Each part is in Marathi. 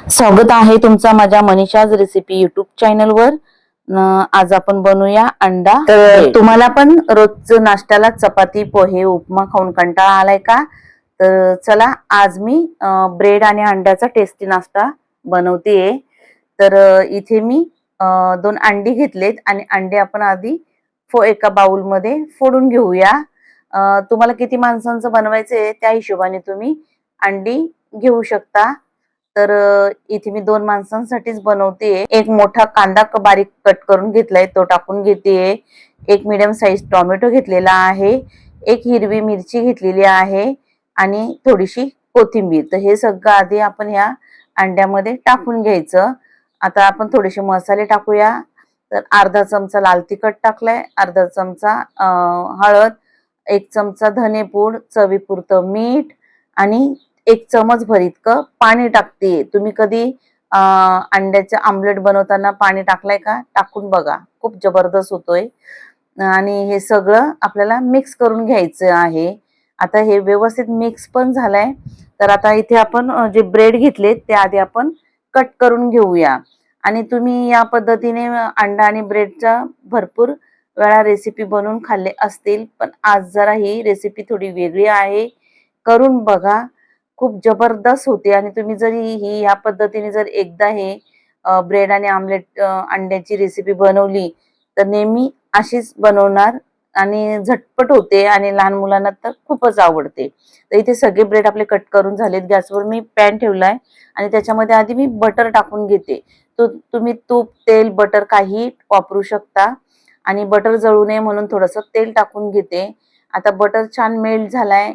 स्वागत आहे तुमचा माझ्या मनीषाज रेसिपी युट्यूब चॅनलवर। आज आपण बनवूया अंडा। तर तुम्हाला पण रोज नाश्त्याला चपाती पोहे उपमा खाऊन कंटाळा आलाय का? तर चला आज मी ब्रेड आणि अंड्याचा टेस्टी नाश्ता बनवतेय। तर इथे मी 2 अंडी घेतलेत आणि अंडे आपण आधी एका बाउल मध्ये फोडून घेऊया। तुम्हाला किती माणसांचं बनवायचंय त्या हिशोबाने तुम्ही अंडी घेऊ शकता। तर इथे मी 2 माणसांसाठीच बनवतेय। एक मोठा कांदा बारीक कट करून घेतलाय तो टाकून घेतेय। एक मीडियम साइज टोमॅटो घेतलेला आहे, एक हिरवी मिरची घेतलेली आहे आणि थोडीशी कोथिंबीर। तर हे सगळं आधी आपण या अंड्यामध्ये टाकून घ्यायचं। आता आपण थोडेसे मसाले टाकूया। तर अर्धा चमचा लाल तिखट टाकलाय, अर्धा चमचा हळद, 1 चमचा धनेपूड, चवीपुरतं मीठ आणि 1 चमच भर इतकं पाणी टाकते। तुम्ही कधी अंड्याचे आमलेट बनवताना पाणी टाकलाय का? टाकून बघा, खूप जबरदस्त होतोय। आणि हे सगळं आपल्याला मिक्स करून घ्यायचं आहे। आता हे व्यवस्थित मिक्स पण झालंय। तर आता इथे आपण जे ब्रेड घेतलेत ते आधी आपण कट करून घेऊया। आणि तुम्ही या पद्धतीने अंडा आणि ब्रेडचा भरपूर वेळा रेसिपी बनवून खाल्ले असतील, पण आज जरा ही रेसिपी थोडी वेगळी आहे, करून बघा, खूप जबरदस्त होते। आणि तुम्ही जरी ही या पद्धतीने जर एकदा हे ब्रेड आणि आमलेट अंड्याची रेसिपी बनवली तर नेहमी अशीच बनवणार आणि झटपट होते आणि लहान मुलांना तर खूपच आवडते। तर इथे सगळे ब्रेड आपले कट करून झालेत। गॅसवर मी पॅन ठेवलाय आणि त्याच्यामध्ये आधी मी बटर टाकून घेते। तो तुम्ही तूप तेल बटर काही वापरू शकता आणि बटर जळू नये म्हणून थोडंसं तेल टाकून घेते। आता बटर छान मेल्ट झालाय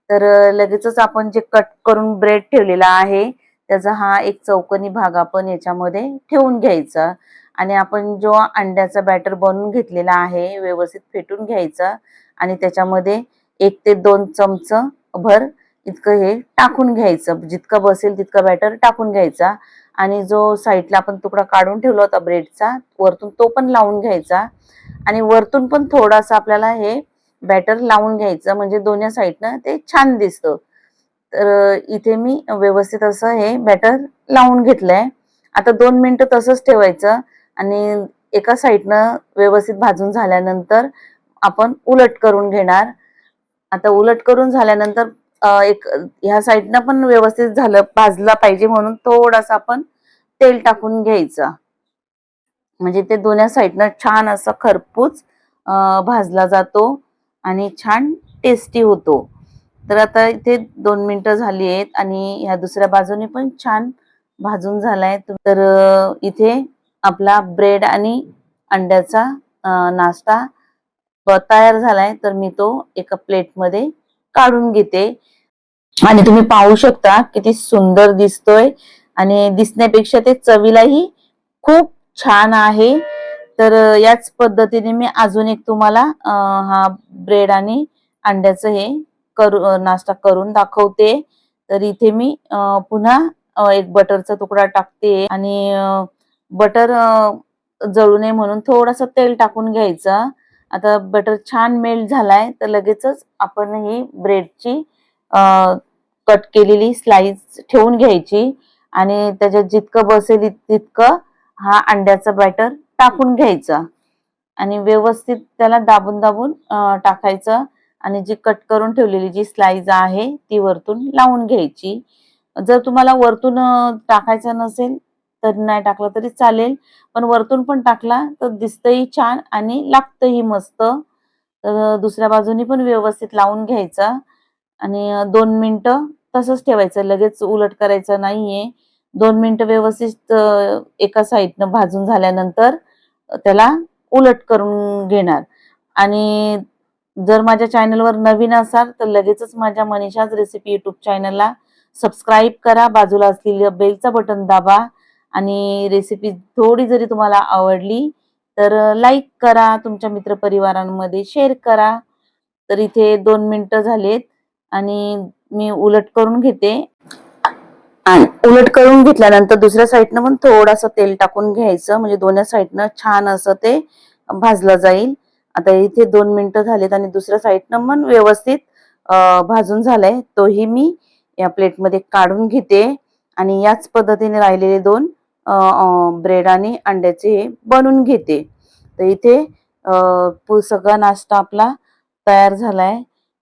तर लगेचच आपण जे कट करून ब्रेड ठेवलेला आहे त्याचा हा एक चौकोनी भाग आपण याच्यामध्ये ठेवून घ्यायचा आणि आपण जो अंड्याचा बॅटर बनवून घेतलेला आहे व्यवस्थित फेटून घ्यायचा आणि त्याच्यामध्ये 1 ते 2 चमच भर इतकं हे टाकून घ्यायचं। जितकं बसेल तितका बॅटर टाकून घ्यायचा आणि जो साईडला आपण तुकडा काढून ठेवला होता ब्रेडचा वरतून तो पण लावून घ्यायचा आणि वरतून पण थोडासा आपल्याला हे बॅटर लावून घ्यायचं, म्हणजे दोन्ही साईडनं ते छान दिसतं। तर इथे मी व्यवस्थित असं हे बॅटर लावून घेतलंय। आता 2 मिनिटं तसंच ठेवायचं आणि एका साईडनं व्यवस्थित भाजून झाल्यानंतर आपण उलट करून घेणार। आता उलट करून झाल्यानंतर एक ह्या साईडनं पण व्यवस्थित झालं भाजला पाहिजे म्हणून थोडंसं आपण तेल टाकून घ्यायचं, म्हणजे ते दोन्ही साईडनं छान असं खरपूस भाजला जातो आणि छान टेस्टी होतो। तर आता इथे 2 मिनिटं झाली आहेत आणि ह्या दुसऱ्या बाजूने पण छान भाजून झालाय। तर इथे आपला ब्रेड आणि अंड्याचा नाश्ता तयार झालाय। तर मी तो एका प्लेटमध्ये काढून घेते आणि तुम्ही पाहू शकता किती सुंदर दिसतोय आणि दिसण्यापेक्षा ते चवीलाही खूप छान आहे। तर याच पद्धतीने मी अजून एक तुम्हाला हा ब्रेड आणि अंड्याचं हे नाश्ता करून दाखवते। तर इथे मी पुन्हा एक बटरचा तुकडा टाकते आणि बटर जळू नये म्हणून थोडंसं तेल टाकून घ्यायचं। आता बटर छान मेल्ट झालाय तर लगेचच आपण ही ब्रेडची कट केलेली स्लाइस ठेवून घ्यायची आणि त्याच्यात जितकं बसेल तितकं हा अंड्याचा बॅटर टाकून घ्यायचा आणि व्यवस्थित त्याला दाबून दाबून टाकायचं आणि जी कट करून ठेवलेली जी स्लाइस आहे ती वरतून लावून घ्यायची। जर तुम्हाला वरतून टाकायचं नसेल तर नाही टाकलं तरी चालेल, पण वरतून पण टाकला तर दिसतही छान आणि लागतही मस्त। तर दुसऱ्या बाजूनी पण व्यवस्थित लावून घ्यायचा आणि 2 मिनिटं तसंच ठेवायचं, लगेच उलट करायचं नाहीये। 2 मिनिटं व्यवस्थित एका साईडनं भाजून झाल्यानंतर त्याला उलट करून घेणार। आणि जर माझ्या चॅनलवर नवीन असाल तर लगेचच माझ्या मनीषाज रेसिपी युट्यूब चॅनलला सबस्क्राईब करा, बाजूला असलेलं बेलचं बटन दाबा आणि रेसिपी थोडी जरी तुम्हाला आवडली तर लाईक करा, तुमच्या मित्रपरिवारांमध्ये शेअर करा। तर इथे 2 मिनिटं झालेत आणि मी उलट करून घेते आणि उलट करून घेतल्यानंतर दुसऱ्या साईडनं पण थोडंसं तेल टाकून घ्यायचं, म्हणजे दोन्ही साईडनं छान असं ते भाजलं जाईल। आता इथे 2 मिनिटं झालेत आणि दुसऱ्या साईडनं पण व्यवस्थित भाजून झालंय, तोही मी या प्लेटमध्ये काढून घेते आणि याच पद्धतीने राहिलेले 2 ब्रेड आणि अंड्याचे बनवून घेते. तर इथे सगळा नाश्ता आपला तयार झालाय,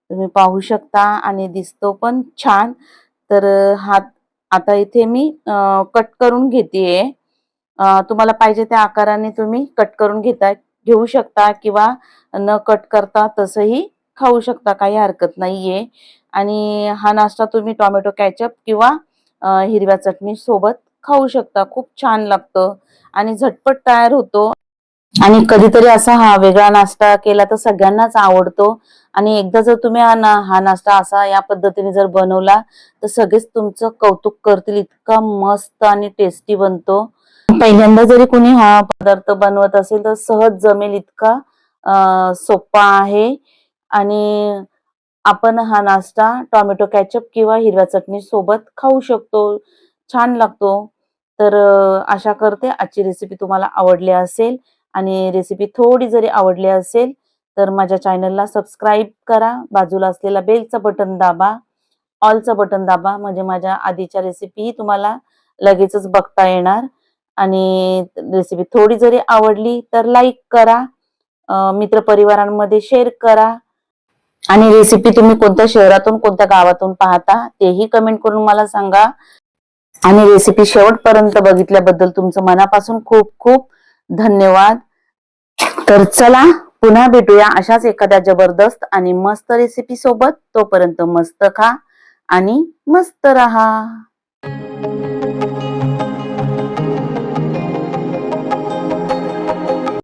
तुम्ही पाहू शकता आणि दिसतो पण छान. तर आता इथे मी कट करून घेतेय. तुम्हाला पाहिजे त्या आकाराने तुम्ही कट करून घेऊ शकता किंवा न कट करता तसंही खाऊ शकता, काही हरकत नाहीये. आणि हा नाश्ता तुम्ही टोमॅटो केचप किंवा हिरव्या चटणी सोबत खाऊ शकता. खूप छान लागतं आणि झटपट तयार होतो. आणि कधीतरी असा हा वेगळा नाश्ता केला तर सगळ्यांनाच आवडतो. आणि एकदा जर तुम्ही हा नाश्ता असा या पद्धतीने जर बनवला तर सगळेच तुमचं कौतुक करतील, इतका मस्त आणि टेस्टी बनतो. पहिल्यांदा जरी कोणी हा पदार्थ बनवत असेल तर सहज जमेल इतका सोपा आहे. आणि आपण हा नाश्ता टोमॅटो केचप किंवा हिरव्या चटणी सोबत खाऊ शकतो, छान लागतो. तर आशा करते आजची रेसिपी तुम्हाला आवडली असेल. आणि रेसिपी थोडी जरी आवडली असेल तर माझ्या चॅनलला सबस्क्राईब करा, बाजूला असलेला बेलचं बटन दाबा, ऑलचं बटन दाबा, म्हणजे माझ्या आधीच्या रेसिपी तुम्हाला लगेचच बघता येणार. आणि रेसिपी थोडी जरी आवडली तर लाईक करा, मित्रपरिवारांमध्ये शेअर करा. आणि रेसिपी तुम्ही कोणत्या शहरातून कोणत्या गावातून पाहता तेही कमेंट करून मला सांगा. आणि रेसिपी शेवटपर्यंत बघितल्याबद्दल तुमचं मनापासून खूप खूप धन्यवाद. तर चला पुन्हा भेटूया अशाच एखाद्या जबरदस्त आणि मस्त रेसिपी सोबत. तोपर्यंत मस्त खा आणि मस्त रहा.